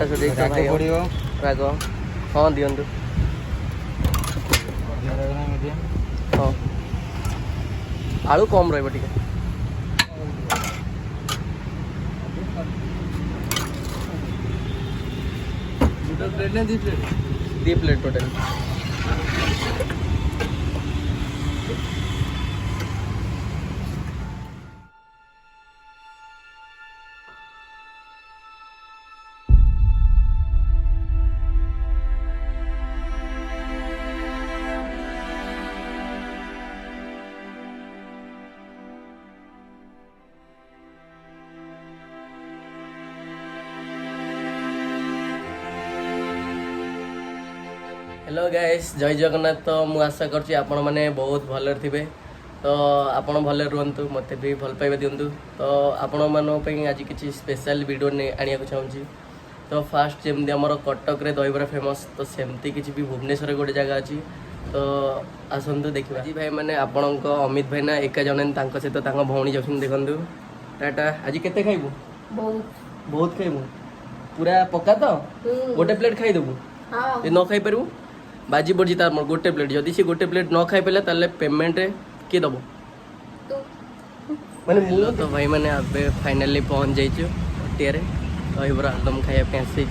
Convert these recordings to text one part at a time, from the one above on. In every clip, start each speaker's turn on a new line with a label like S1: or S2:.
S1: खटा सजे भाई राग हाँ दिंतु हाँ आलू कम रही दी प्लेट टोटल हेलो गाइस जय जगन्नाथ। तो मु आशा करछि आपण माने बहुत भले थे तो आपण भले रुहतु मते भी भल पाइबा दिंतु। तो आपण मानो पे आज किसी स्पेशल वीडियो ने आनिया को चाहूँगी। तो फास्ट जमी आम कटक रे दहीबरा फेमस तो सेमती किसी भी भुवनेश्वर गोटे जगह अच्छी तो आसतु देखा आज भाई मैंने आपण अमित भाई ना एका जन सहित भौणी जाऊँ देखु टाटा आज केते खाइबू बहुत खाइबू पूरा पक्का तो गोटे प्लेट खाईदेबू न खाई पारू बाजी पड़ी तार गोटे प्लेट जदि सी गोटे प्लेट न खाई पारे ताले पेमेंट किए दब मैंने तो भाई मैंने अब फाइनाली पहुँच जाइए पटिया दहीबरा आलुदम खाइबा आसी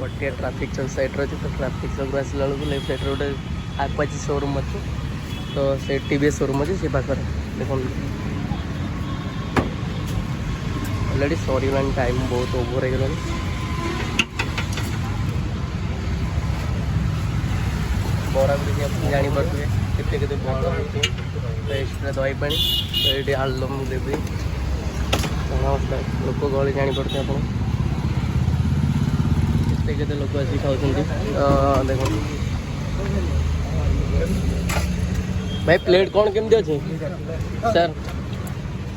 S1: पटिया ट्राफिक चौक साइड रही तो ट्राफिक चौक आसला बेलू लेफ्ट साइड गोटे आपाची शोरूम अच्छे तो से टीवीएस शोरूम अच्छे से पाखे देखो अलरेडी सरीगलानी टाइम बहुत ओभर हो गलानी। बरा गुड़ी जापे केते बड़ा होती तो एक्सट्रा दही पा तो ये आलुदम देवी लोक गली जापे आप लोक आसिक खाऊँ देखो भाई प्लेट कौन केमती अच्छे सर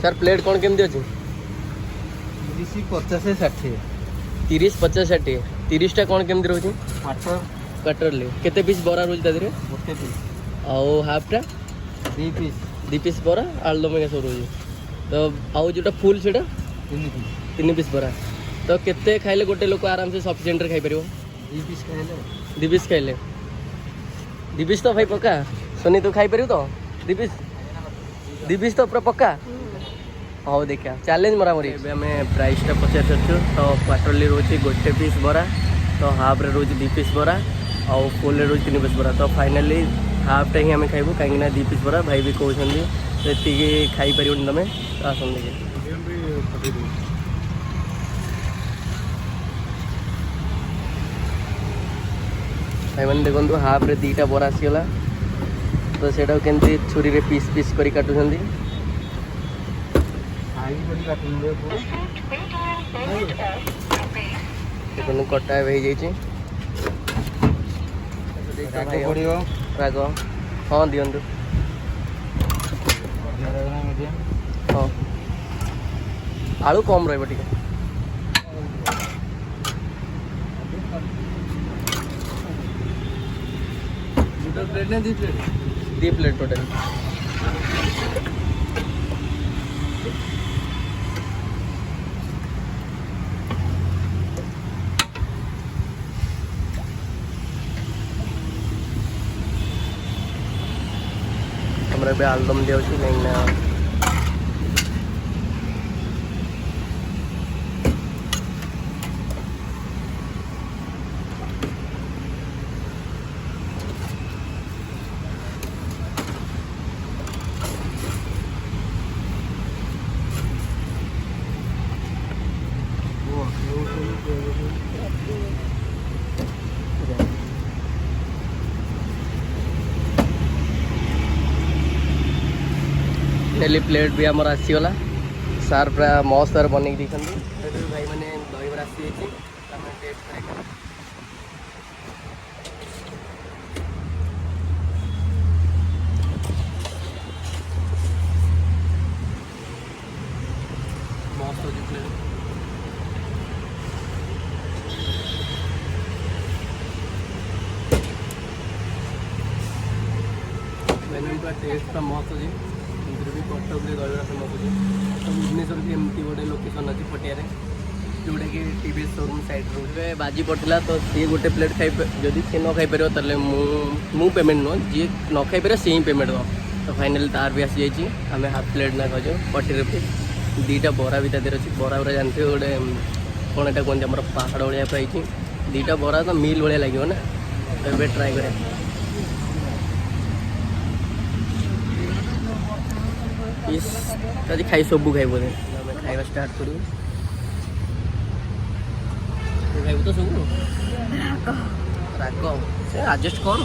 S1: सर प्लेट कौन केमती अच्छे
S2: 30-50-60
S1: 30-50-60 30टा कौन केमती रोचे कटर ले केते पीस बरा रोज तादरे
S2: गोटे पीस
S1: आउ हाफटा 2 पीस बरा आलुदम का सब रोज तो आउ जोटा फुल सेटा 3 पीस बरा तो केते खाइले गोटे लोक आराम से सफिशिएंट रे खाई परिबो 2 पीस खाइले 2 पीस तो भाई पक्का सोनी तू खाई परिबो तो 2 पीस तो पूरा पक्का हाँ देखा चैलेंज मरामरी आम प्राइसटा पचार तो क्वार्टरली रोचे गोटे पीस बरा तो हाफ रे रोज 2 पीस बरा आउ फुल रोज 3 पीस बरा तो फाइनाली हाफटा ही आम खाइबू कहीं 2 पीस बरा भाई भी कहते ये खाई पार तुम आस भाई मैंने देखो हाफ रे 2टा बरा आसीगला तो सेटा केमती छुरी रे पीस पीस करी काटुछंदी देखो कटा हो जाइए राग हाँ दिंतु हाँ आलू कम रही दी प्लेट टोटल हमारे आलुदम दिया कहीं डेली प्लेट भी आमर आसीगला सार पूरा मस्त बन भाई मैंने दहीबरा आसी मस्त हो प्लेट मेन्यू का टेस्ट मस्त अच्छे भी कटक दहीबरा फेमस अच्छे तो भुवनेश्वर भी एमती गोटे लोकेशन अच्छी पटिया जोटा कि टीवी शोरूम साइड रे बाजी पड़ता तो सी गोटे प्लेट खाई जदि सी न खाई पार ताले मु पेमेंट नुह जी न खाई पार सी ही पेमेंट दो तो फाइनाली तार भी आसी जाइए आम हाफ प्लेट ना खाऊ 40 रुपीज 2टा बरा भी तादेर अच्छी बरा पूरा जानते गोटे कौन एटा कहते आम पहाड़ भाया पाई 2टा बरा तो मिल भाया लगे ना तो ये ट्राए करें खाई सबू खाई बोले खाଇବା स्टार्ट करूँ खाइबू तो सब राग से आडजस्ट कर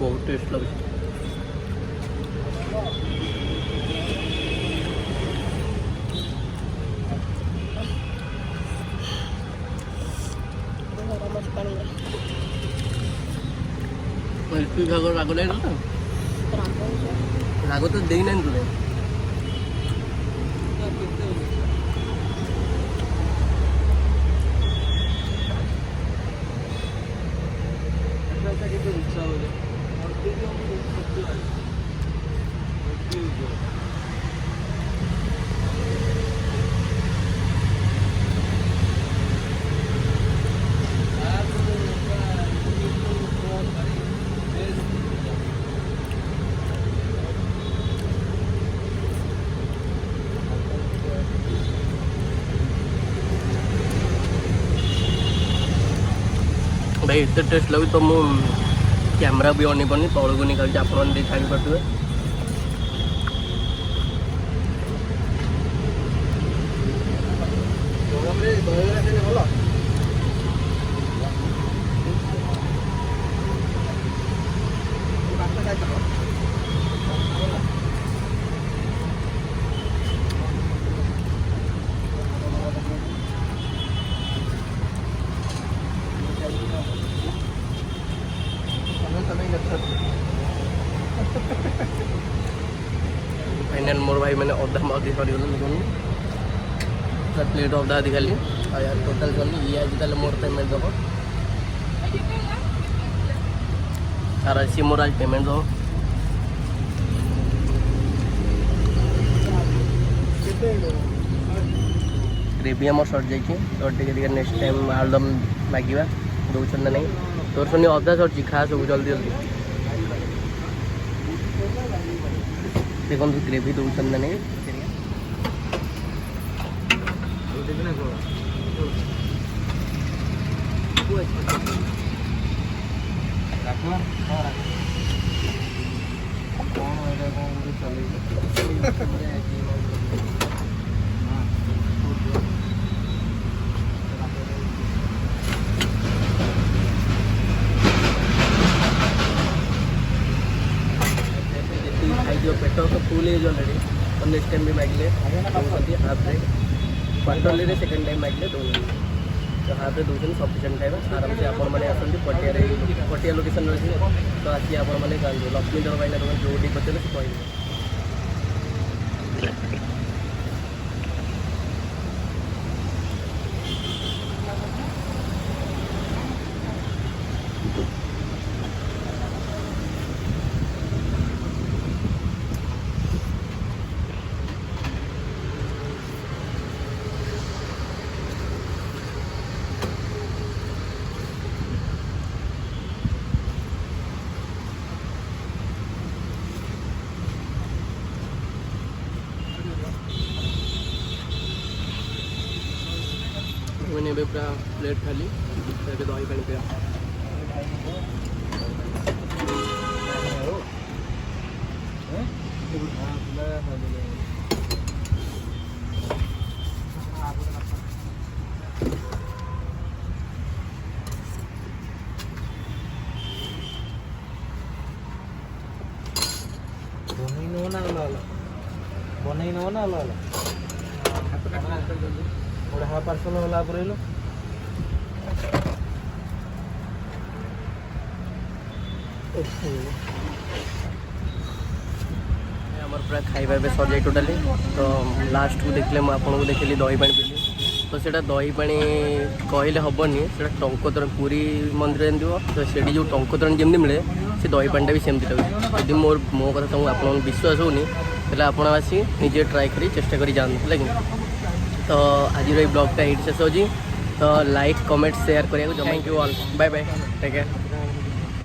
S1: बहुत टेस्ट लगे राग नहीं ना राग तो दे ना तुझे भाई एत टेस्ट लगे तो मुझे कैमेरा भी अन करनी तौल को नहीं खाई आप छाड़ी पारे फाइनल मोर भाई मैंने अधा मधी सरी प्लेट अधा आदि खाली यार टोटाल चलनी ये आज ताले मोर पेमेंट दब सारा सी मोर आज पेमेंट दब ग्रेवी आम सर जाइए तो टे नेक्स्ट टाइम आलुदम मागिबा दौन ना नहीं तोर सुनी अधा सर खा सब जल्दी जल्दी देखो ग्रेवी दौन ना नहीं जो पेट तो फुल है ऑलरेडी और नेक्स्ट टाइम भी मांगले हाफ रे क्वार्टरली सेकेंड टाइम मांगले दौन तो हाफ रे दौन सफिशिएंट खाଇବା आराम से आपण मैंने आसती पटिया लोकेशन रही तो आसिक आपण मैंने जान लक्ष्मी देव भाई जो पचारे से कह मैंने पूरा प्लेट खाली दही पानी पिया
S2: बनई नव ना अलग गोटे हाफ पार्सल वाला पुरेल
S1: आमर पूरा खाଇବା सर जाए टोटाली तो लास्ट को देखले मुझे आपको देखिली दही पानी पीली तो सेटा दही पानी कहले हेनी से टंकोतरण पुरी मंदिर एमती तो से जो टंकोतरण जमी मिले से दही पानीटा भी सेमती लगे यदि मोर मो कथा तुमको आप विश्वास होनी तो आप निजे ट्राए कर चेष्टा कर जानते कि तो आज ये ब्लॉगटा ये शेष होची तो लाइक कमेंट शेयर करिया thank you all bye bye take care.